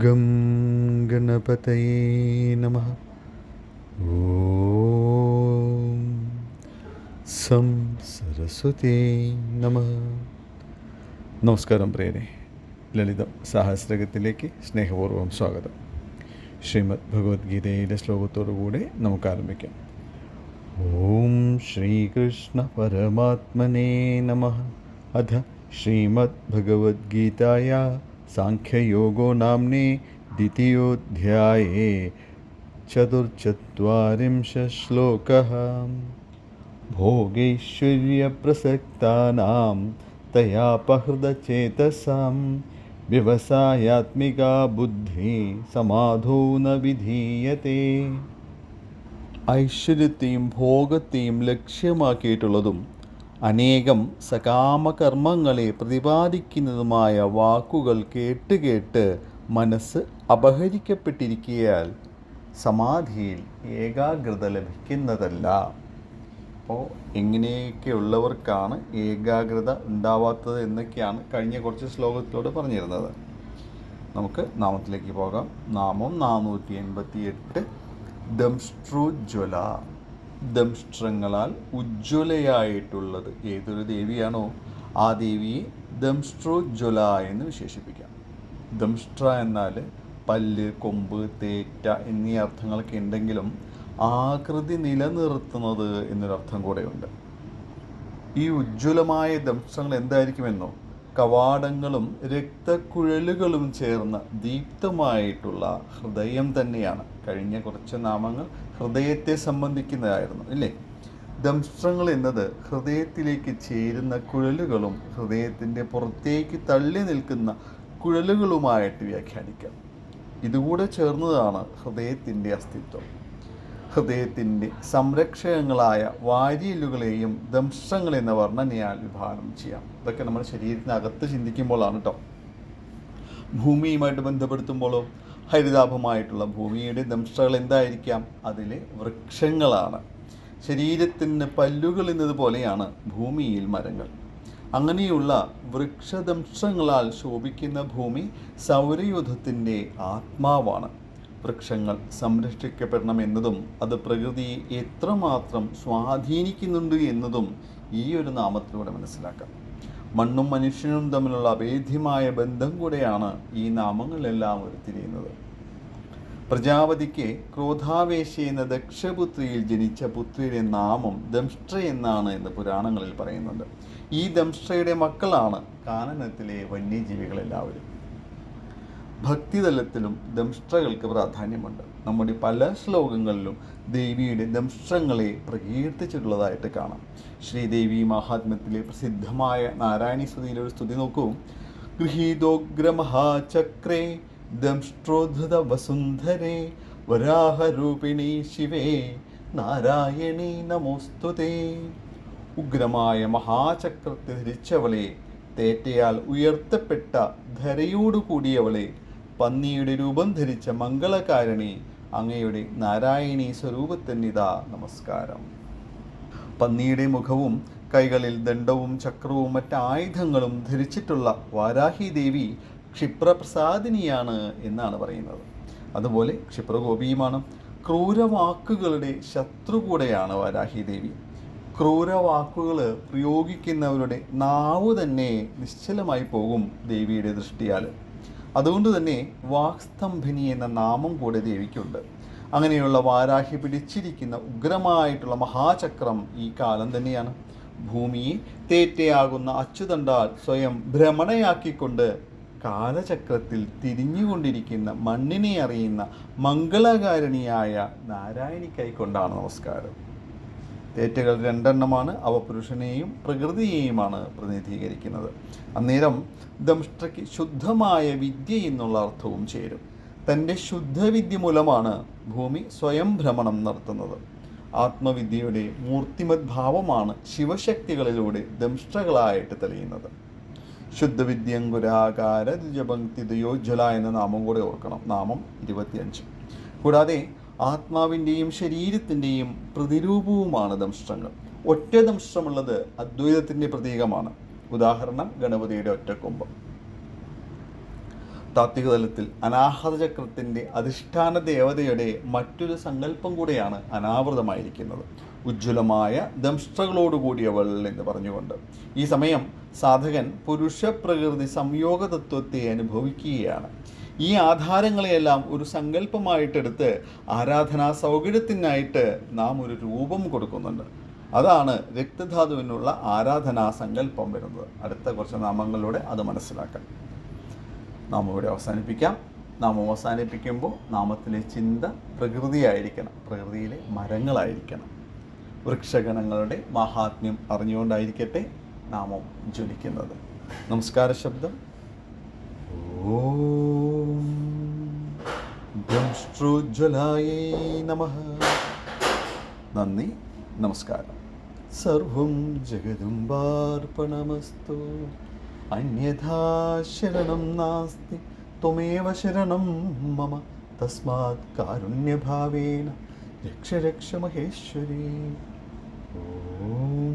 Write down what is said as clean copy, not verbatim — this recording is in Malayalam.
ഗം ഗണപതയേ നമഃ. ഓം സം സരസ്വതീ നമഃ. നമസ്കാരം പ്രിയരെ, ലളിതം സഹസ്രകത്തിലേക്ക് സ്നേഹപൂർവ്വം സ്വാഗതം. ശ്രീമദ് ഭഗവത്ഗീതയിലെ ശ്ലോകത്തോടുകൂടെ നമുക്ക് ആരംഭിക്കാം. ഓം ശ്രീകൃഷ്ണ പരമാത്മനേ നമഃ. അഥ ശ്രീമദ് ഭഗവത്ഗീതായ സാഖ്യയോഗോ നാമ്നേ ദ്വിതീയോധ്യായേ ചതുർചത്വാരിംശഃ ശ്ലോകഃ. ഭോഗൈശ്വര്യപ്രസക്താനാം തയാപഹൃതചേതസാം വ്യവസായാത്മികാ ബുദ്ധി സമാധോ ന വിധീയത്തെ. ഐശ്വര്യത്തെയും ഭോഗത്തെയും ലക്ഷ്യമാക്കിയിട്ടുള്ളതും അനേകം സകാമകർമ്മങ്ങളെ പ്രതിപാദിക്കുന്നതുമായ വാക്കുകൾ കേട്ട് മനസ്സ് അപഹരിക്കപ്പെട്ടിരിക്കയാൽ സമാധിയിൽ ഏകാഗ്രത ലഭിക്കുന്നതല്ല. അപ്പോൾ എങ്ങനെയൊക്കെയുള്ളവർക്കാണ് ഏകാഗ്രത ഉണ്ടാവാത്തത് എന്നൊക്കെയാണ് കഴിഞ്ഞ കുറച്ച് ശ്ലോകത്തിലൂടെ പറഞ്ഞിരുന്നത്. നമുക്ക് നാമത്തിലേക്ക് പോകാം. നാമം 488. ദംഷ്ട്രോജ്വല. ദംഷ്ട്രങ്ങളാൽ ഉജ്ജ്വലയായിട്ടുള്ളത് ഏതൊരു ദേവിയാണോ ആ ദേവിയെ ദംഷ്ട്രോജ്വല എന്ന് വിശേഷിപ്പിക്കാം. ദംഷ്ട്ര എന്നാൽ പല്ല്, കൊമ്പ്, തേറ്റ എന്നീ അർത്ഥങ്ങളൊക്കെ ഉണ്ടെങ്കിലും ആകൃതി നിലനിർത്തുന്നത് എന്നൊരർത്ഥം കൂടെയുണ്ട്. ഈ ഉജ്ജ്വലമായ ദംഷ്ട്രങ്ങൾ എന്തായിരിക്കുമെന്നോ, കവാടങ്ങളും രക്തക്കുഴലുകളും ചേർന്ന ദീപ്തമായിട്ടുള്ള ഹൃദയം തന്നെയാണ്. കഴിഞ്ഞ കുറച്ച് നാമങ്ങൾ ഹൃദയത്തെ സംബന്ധിക്കുന്നതായിരുന്നു ഇല്ലേ. ദംഷ്ട്രങ്ങൾ എന്നത് ഹൃദയത്തിലേക്ക് ചേരുന്ന കുഴലുകളും ഹൃദയത്തിൻ്റെ പുറത്തേക്ക് തള്ളി നിൽക്കുന്ന കുഴലുകളുമായിട്ട് വ്യാഖ്യാനിക്കാം. ഇതുകൂടെ ചേർന്നതാണ് ഹൃദയത്തിൻ്റെ അസ്തിത്വം. ഹൃദയത്തിൻ്റെ സംരക്ഷകങ്ങളായ വാരിയലുകളെയും ദംഷ്ട്രങ്ങൾ എന്ന വർണ്ണനയാൽ വിഭാവനം ചെയ്യാം. ഇതൊക്കെ നമ്മുടെ ശരീരത്തിനകത്ത് ചിന്തിക്കുമ്പോഴാണ് കേട്ടോ. ഭൂമിയുമായിട്ട് ബന്ധപ്പെടുത്തുമ്പോഴോ ഹരിതാഭമായിട്ടുള്ള ഭൂമിയുടെ ദംഷ്ട്രകൾ എന്തായിരിക്കാം? അതിലെ വൃക്ഷങ്ങളാണ്. ശരീരത്തിന് പല്ലുകൾ എന്നതുപോലെയാണ് ഭൂമിയിൽ മരങ്ങൾ. അങ്ങനെയുള്ള വൃക്ഷദംഷ്ട്രങ്ങളാൽ ശോഭിക്കുന്ന ഭൂമി സൗരയൂഥത്തിൻ്റെ ആത്മാവാണ്. വൃക്ഷങ്ങൾ സംരക്ഷിക്കപ്പെടണമെന്നതും അത് പ്രകൃതിയെ എത്രമാത്രം സ്വാധീനിക്കുന്നുണ്ട് എന്നതും ഈ ഒരു നാമത്തിലൂടെ മനസ്സിലാക്കാം. മണ്ണും മനുഷ്യനും തമ്മിലുള്ള അഭേദ്യമായ ബന്ധം കൂടെയാണ് ഈ നാമങ്ങളെല്ലാം ഉരുത്തിരിയുന്നത്. പ്രജാപതിക്ക് ക്രോധാവേശ എന്ന ദക്ഷപുത്രിയിൽ ജനിച്ച പുത്രിയുടെ നാമം ദംഷ്ട്ര എന്നാണ് എന്ന് പുരാണങ്ങളിൽ പറയുന്നുണ്ട്. ഈ ദംഷ്ട്രയുടെ മക്കളാണ് കാനനത്തിലെ വന്യജീവികളെല്ലാവരും. ഭക്തിതലത്തിലും ദംഷ്ട്രകൾക്ക് പ്രാധാന്യമുണ്ട്. നമ്മുടെ പല ശ്ലോകങ്ങളിലും ദേവിയുടെ ദംഷ്ട്രങ്ങളെ പ്രകീർത്തിച്ചിട്ടുള്ളതായിട്ട് കാണാം. ശ്രീദേവി മഹാത്മ്യത്തിലെ പ്രസിദ്ധമായ നാരായണീ സ്തുതിയിലെ ഒരു സ്തുതി നോക്കൂ. ഗൃഹീതോഗ്രമഹാചക്രേ ദംഷ്ട്രോദ്ധത വസുന്ധരേ വരാഹരൂപിണി ശിവേ നാരായണീ നമോസ്തുതേ. ഉഗ്രമായ മഹാചക്രത്തെ ധരിച്ചവളെ, തേറ്റയാൽ ഉയർത്തപ്പെട്ട ധരയോടു കൂടിയവളെ, പന്നിയുടെ രൂപം ധരിച്ച മംഗളകാരണി, അങ്ങയുടെ നാരായണീ സ്വരൂപത്തിനിതാ നമസ്കാരം. പന്നിയുടെ മുഖവും കൈകളിൽ ദണ്ഡവും ചക്രവും മറ്റായുധങ്ങളും ധരിച്ചിട്ടുള്ള വാരാഹി ദേവി ക്ഷിപ്രപ്രസാദിനിയാണ് എന്നാണ് പറയുന്നത്. അതുപോലെ ക്ഷിപ്രഗോപിയുമാണ്. ക്രൂരവാക്കുകളുടെ ശത്രു കൂടെയാണ് വാരാഹി ദേവി. ക്രൂരവാക്കുകൾ പ്രയോഗിക്കുന്നവരുടെ നാവ് തന്നെ നിശ്ചലമായി പോകും ദേവിയുടെ ദൃഷ്ടിയാൽ. അതുകൊണ്ട് തന്നെ വാക്സ്തംഭിനി എന്ന നാമം കൂടെ ദേവിക്കുണ്ട്. അങ്ങനെയുള്ള വാരാഹി പിടിച്ചിരിക്കുന്ന ഉഗ്രമായിട്ടുള്ള മഹാചക്രം ഈ കാലം തന്നെയാണ്. ഭൂമിയെ തേറ്റയാകുന്ന അച്ചുതണ്ടാൽ സ്വയം ഭ്രമണയാക്കിക്കൊണ്ട് കാലചക്രത്തിൽ തിരിഞ്ഞുകൊണ്ടിരിക്കുന്ന മണ്ണിനെ അറിയുന്ന മംഗളകാരണിയായ നാരായണിക്കായിക്കൊണ്ടാണ് നമസ്കാരം. തേറ്റകൾ 2 അവ പുരുഷനെയും പ്രകൃതിയെയുമാണ് പ്രതിനിധീകരിക്കുന്നത്. അന്നേരം ദംഷ്ട്രയ്ക്ക് ശുദ്ധമായ വിദ്യ എന്നുള്ള അർത്ഥവും ചേരും. തൻ്റെ ശുദ്ധവിദ്യ മൂലമാണ് ഭൂമി സ്വയം ഭ്രമണം നടത്തുന്നത്. ആത്മവിദ്യയുടെ മൂർത്തിമത് ഭാവമാണ് ശിവശക്തികളിലൂടെ ദംഷ്ട്രകളായിട്ട് തെളിയുന്നത്. ശുദ്ധവിദ്യങ്കുരാകാര ദ്വിജപങ്ക്തിയോജ്വല എന്ന നാമം കൂടെ ഓർക്കണം. നാമം 25. കൂടാതെ ആത്മാവിൻ്റെയും ശരീരത്തിൻ്റെയും പ്രതിരൂപവുമാണ് ദംഷ്ട്രങ്ങൾ. ഒറ്റ ദംഷ്ട്രമുള്ളത് അദ്വൈതത്തിൻ്റെ പ്രതീകമാണ്. ഉദാഹരണം ഗണപതിയുടെ ഒറ്റക്കൊമ്പ്. താത്വിക തലത്തിൽ അനാഹത ചക്രത്തിൻ്റെ അധിഷ്ഠാന ദേവതയുടെ മറ്റൊരു സങ്കല്പം കൂടെയാണ് അനാവൃതമായിരിക്കുന്നത്. ഉജ്ജ്വലമായ ദംഷ്ട്രകളോടുകൂടിയവൾ എന്ന് പറഞ്ഞുകൊണ്ട് ഈ സമയം സാധകൻ പുരുഷ പ്രകൃതി സംയോഗ തത്വത്തെ അനുഭവിക്കുകയാണ്. ഈ ആധാരങ്ങളെയെല്ലാം ഒരു സങ്കല്പമായിട്ടെടുത്ത് ആരാധനാ സൗകര്യത്തിനായിട്ട് നാം ഒരു രൂപം കൊടുക്കുന്നുണ്ട്. അതാണ് രക്തധാതുവിനുള്ള ആരാധനാ സങ്കല്പം വരുന്നത്. അടുത്ത കുറച്ച് നാമങ്ങളിലൂടെ അത് മനസ്സിലാക്കാം. നാമം ഇവിടെ അവസാനിപ്പിക്കാം. നാമം അവസാനിപ്പിക്കുമ്പോൾ നാമത്തിലെ ചിന്ത പ്രകൃതിയായിരിക്കണം, പ്രകൃതിയിലെ മരങ്ങളായിരിക്കണം. വൃക്ഷഗണങ്ങളുടെ മഹാത്മ്യം അറിഞ്ഞുകൊണ്ടായിരിക്കട്ടെ നാമം ജ്വലിക്കുന്നത്. നമസ്കാര ശബ്ദം. ഓം ദംഷ്ട്രോജ്വലായേ നമഃ. നന്ദി, നമസ്കാരം. സർവം ജഗദംബാർപ്പണമസ്തു. അന്യഥാ ശരണം നാസ്തി ത്വമേവ ശരണം മമ. തസ്മാത് കാരുണ്യഭാവേന രക്ഷ രക്ഷ മഹേശ്വരി. ഓം